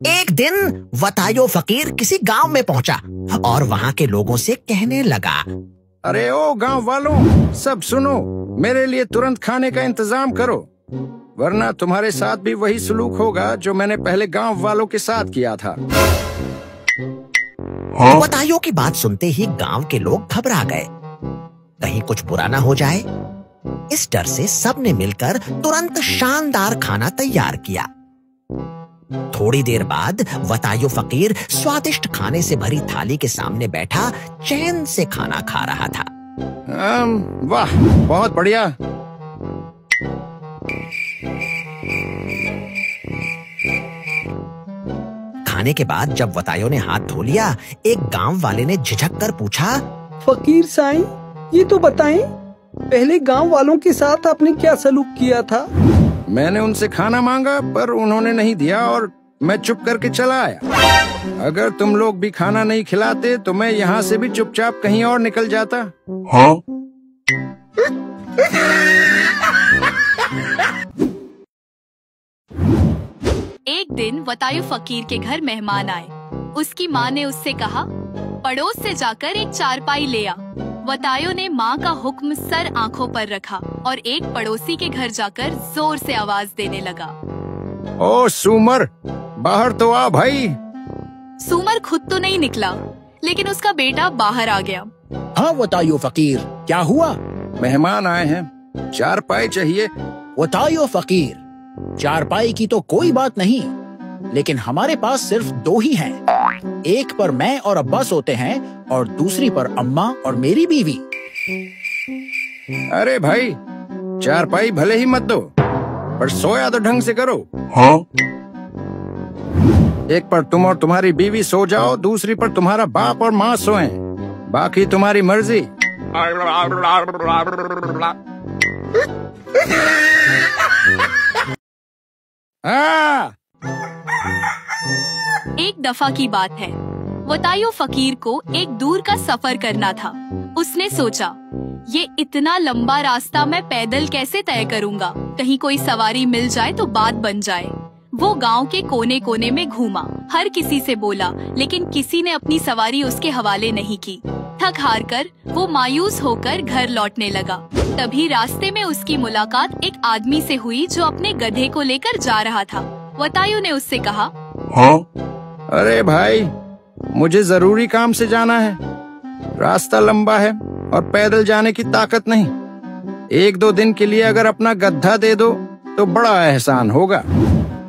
एक दिन वतायो फकीर किसी गांव में पहुंचा और वहां के लोगों से कहने लगा, अरे ओ गांव वालों, सब सुनो, मेरे लिए तुरंत खाने का इंतजाम करो, वरना तुम्हारे साथ भी वही सलूक होगा जो मैंने पहले गांव वालों के साथ किया था। वतायो की बात सुनते ही गांव के लोग घबरा गए, कहीं कुछ बुरा ना हो जाए। इस डर से सबने मिलकर तुरंत शानदार खाना तैयार किया। थोड़ी देर बाद वतायो फकीर स्वादिष्ट खाने से भरी थाली के सामने बैठा चैन से खाना खा रहा था। वाह, बहुत बढ़िया। खाने के बाद जब वतायो ने हाथ धो लिया, एक गांव वाले ने झिझक कर पूछा, फकीर साईं, ये तो बताएं, पहले गांव वालों के साथ आपने क्या सलूक किया था? मैंने उनसे खाना मांगा पर उन्होंने नहीं दिया और मैं चुप करके चला आया। अगर तुम लोग भी खाना नहीं खिलाते तो मैं यहाँ से भी चुपचाप कहीं और निकल जाता। हाँ? एक दिन वतायो फकीर के घर मेहमान आए। उसकी माँ ने उससे कहा, पड़ोस से जाकर एक चारपाई ले आ। वतायो ने माँ का हुक्म सर आंखों पर रखा और एक पड़ोसी के घर जाकर जोर से आवाज देने लगा, ओ सूमर, बाहर तो आ भाई। सूमर खुद तो नहीं निकला, लेकिन उसका बेटा बाहर आ गया। हाँ वतायो फकीर, क्या हुआ? मेहमान आए हैं, चारपाई चाहिए। वतायो फकीर, चारपाई की तो कोई बात नहीं, लेकिन हमारे पास सिर्फ 2 ही हैं। एक पर मैं और अब्बा सोते हैं और दूसरी पर अम्मा और मेरी बीवी। अरे भाई, चारपाई भले ही मत दो, पर सोया तो ढंग से करो। हाँ? एक पर तुम और तुम्हारी बीवी सो जाओ, दूसरी पर तुम्हारा बाप और माँ सोएं, बाकी तुम्हारी मर्जी। एक दफा की बात है, वतायो फकीर को एक दूर का सफर करना था। उसने सोचा, ये इतना लंबा रास्ता मैं पैदल कैसे तय करूँगा, कहीं कोई सवारी मिल जाए तो बात बन जाए। वो गांव के कोने कोने में घूमा, हर किसी से बोला, लेकिन किसी ने अपनी सवारी उसके हवाले नहीं की। थक हार कर वो मायूस होकर घर लौटने लगा। तभी रास्ते में उसकी मुलाकात एक आदमी से हुई जो अपने गधे को लेकर जा रहा था। वतायो ने उससे कहा, हाँ? अरे भाई, मुझे जरूरी काम से जाना है, रास्ता लंबा है और पैदल जाने की ताकत नहीं। 1-2 दिन के लिए अगर अपना गधा दे दो तो बड़ा एहसान होगा।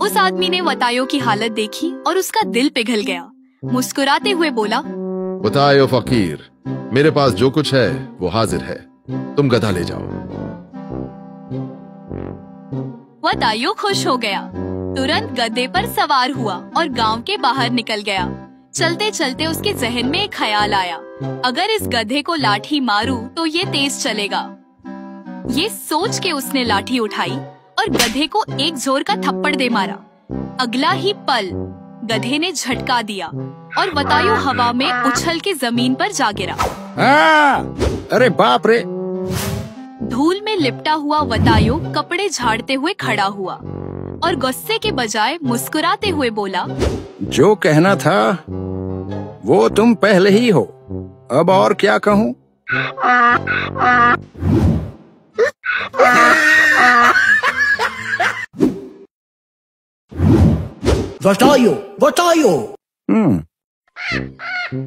उस आदमी ने वतायो की हालत देखी और उसका दिल पिघल गया। मुस्कुराते हुए बोला, वतायो फकीर, मेरे पास जो कुछ है वो हाजिर है, तुम गधा ले जाओ। वतायो खुश हो गया, तुरंत गधे पर सवार हुआ और गांव के बाहर निकल गया। चलते चलते उसके जहन में एक ख्याल आया, अगर इस गधे को लाठी मारूं तो ये तेज चलेगा। ये सोच के उसने लाठी उठाई और गधे को एक जोर का थप्पड़ दे मारा। अगला ही पल गधे ने झटका दिया और वतायो हवा में उछल के जमीन पर जा गिरा। अरे बाप रे! धूल में लिपटा हुआ वतायो कपड़े झाड़ते हुए खड़ा हुआ और गुस्से के बजाय मुस्कुराते हुए बोला, जो कहना था वो तुम पहले ही हो, अब और क्या कहूँ। वतायो, वतायो।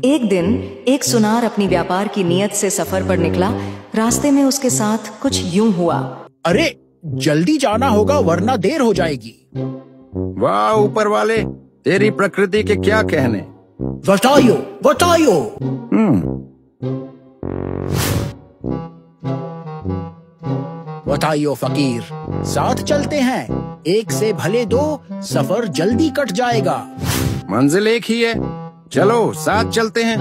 एक दिन एक सुनार अपनी व्यापार की नियत से सफर पर निकला। रास्ते में उसके साथ कुछ यूं हुआ, अरे जल्दी जाना होगा वरना देर हो जाएगी। वाह ऊपर वाले, तेरी प्रकृति के क्या कहने। वतायो, वतायो। वतायो फकीर, साथ चलते हैं, एक से भले 2, सफर जल्दी कट जाएगा। मंजिल एक ही है, चलो साथ चलते हैं।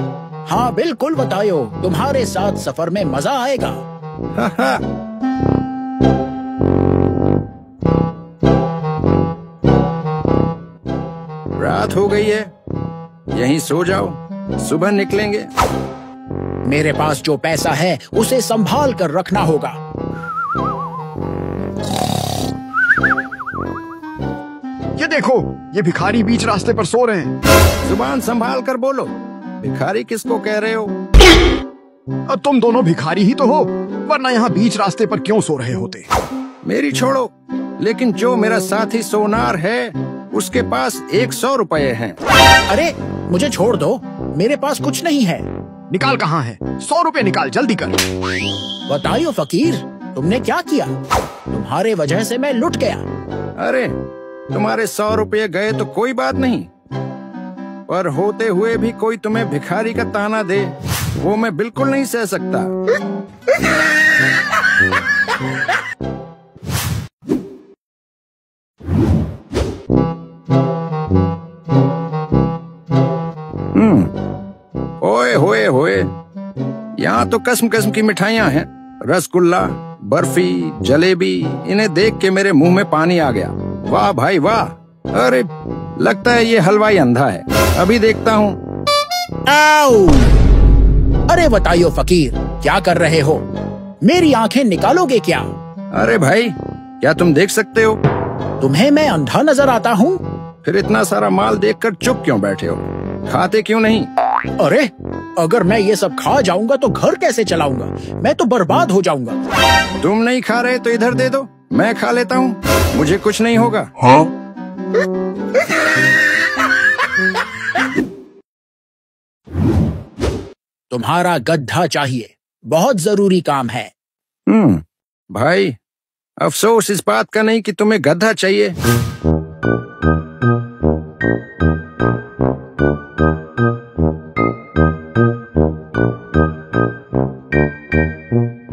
हाँ बिल्कुल वतायो, तुम्हारे साथ सफर में मजा आएगा। रात हो गई है, यहीं सो जाओ, सुबह निकलेंगे। मेरे पास जो पैसा है उसे संभाल कर रखना होगा। ये देखो, ये भिखारी बीच रास्ते पर सो रहे हैं। जुबान संभाल कर बोलो, भिखारी किसको कह रहे हो? तुम दोनों भिखारी ही तो हो, वरना यहाँ बीच रास्ते पर क्यों सो रहे होते? मेरी छोड़ो, लेकिन जो मेरा साथी सोनार है उसके पास 100 रुपए हैं। अरे मुझे छोड़ दो, मेरे पास कुछ नहीं है। निकाल कहाँ है? 100 रुपए निकाल, जल्दी कर। बताइयो फकीर, तुमने क्या किया? तुम्हारे वजह से मैं लुट गया। अरे तुम्हारे 100 रुपये गए तो कोई बात नहीं, पर होते हुए भी कोई तुम्हें भिखारी का ताना दे, वो मैं बिल्कुल नहीं सह सकता। ओए होए होए, यहाँ तो किस्म किस्म की मिठाइयाँ हैं, रसगुल्ला, बर्फी, जलेबी। इन्हें देख के मेरे मुंह में पानी आ गया। वाह भाई वाह! अरे लगता है ये हलवाई अंधा है, अभी देखता हूँ। आओ! अरे बताइयो फकीर, क्या कर रहे हो? मेरी आंखें निकालोगे क्या? अरे भाई, क्या तुम देख सकते हो? तुम्हें मैं अंधा नजर आता हूँ? फिर इतना सारा माल देखकर चुप क्यों बैठे हो? खाते क्यों नहीं? अरे अगर मैं ये सब खा जाऊंगा तो घर कैसे चलाऊंगा? मैं तो बर्बाद हो जाऊंगा। तुम नहीं खा रहे तो इधर दे दो, मैं खा लेता हूँ, मुझे कुछ नहीं होगा। हाँ? तुम्हारा गड्ढा चाहिए, बहुत जरूरी काम है। भाई, अफसोस इस बात का नहीं कि तुम्हें गधा चाहिए।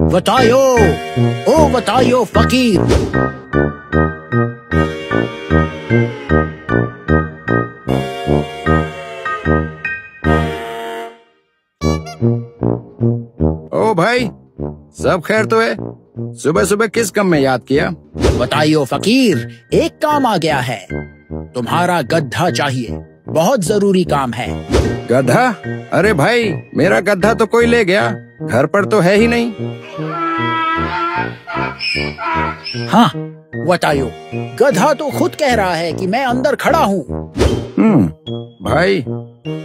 बतायो, ओ बतायो फकीर। ओ भाई, सब खैर तो है? सुबह सुबह किस काम में याद किया? बताइयो फकीर, एक काम आ गया है। तुम्हारा गड्ढा चाहिए, बहुत जरूरी काम है। गधा? अरे भाई, मेरा गधा तो कोई ले गया, घर पर तो है ही नहीं। हाँ बताइयो, गधा तो खुद कह रहा है कि मैं अंदर खड़ा हूँ। भाई,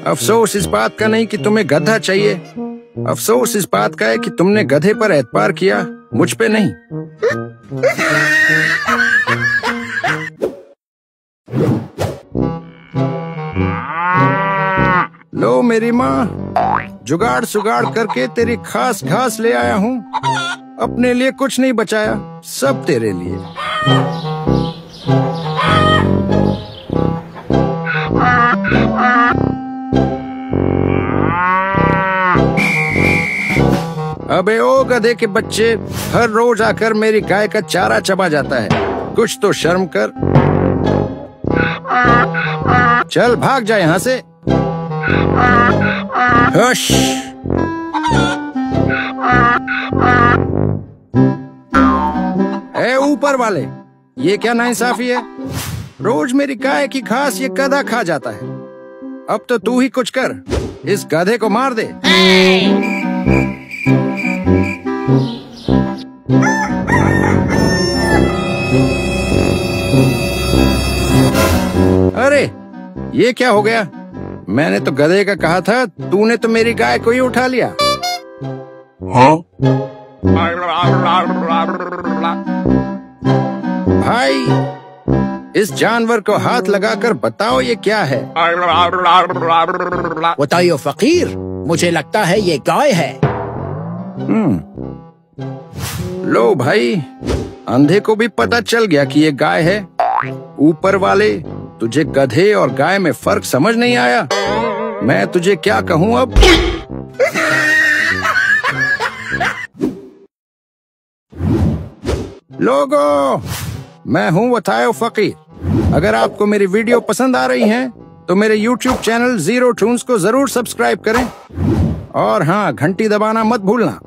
अफसोस इस बात का नहीं कि तुम्हें गधा चाहिए, अफसोस इस बात का है कि तुमने गधे पर एतबार किया, मुझ पे नहीं। लो मेरी माँ, जुगाड़ सुगाड़ करके तेरी खास घास ले आया हूँ। अपने लिए कुछ नहीं बचाया, सब तेरे लिए। अबे ओ गधे के बच्चे, हर रोज आकर मेरी गाय का चारा चबा जाता है, कुछ तो शर्म कर। चल भाग जा यहाँ से। हुश। ए ऊपर वाले, ये क्या नाइंसाफी है? रोज मेरी गाय की घास ये गधा खा जाता है, अब तो तू ही कुछ कर, इस गधे को मार दे। अरे ये क्या हो गया? मैंने तो गधे का कहा था, तूने तो मेरी गाय को ही उठा लिया। हाँ? भाई, इस जानवर को हाथ लगाकर बताओ ये क्या है? बताइयो फकीर, मुझे लगता है ये गाय है। लो भाई, अंधे को भी पता चल गया कि ये गाय है। ऊपर वाले, तुझे गधे और गाय में फर्क समझ नहीं आया? मैं तुझे क्या कहूँ अब? लोगों, मैं हूँ बतायो फकीर। अगर आपको मेरी वीडियो पसंद आ रही है तो मेरे YouTube चैनल जीरो टून्स को जरूर सब्सक्राइब करें, और हाँ, घंटी दबाना मत भूलना।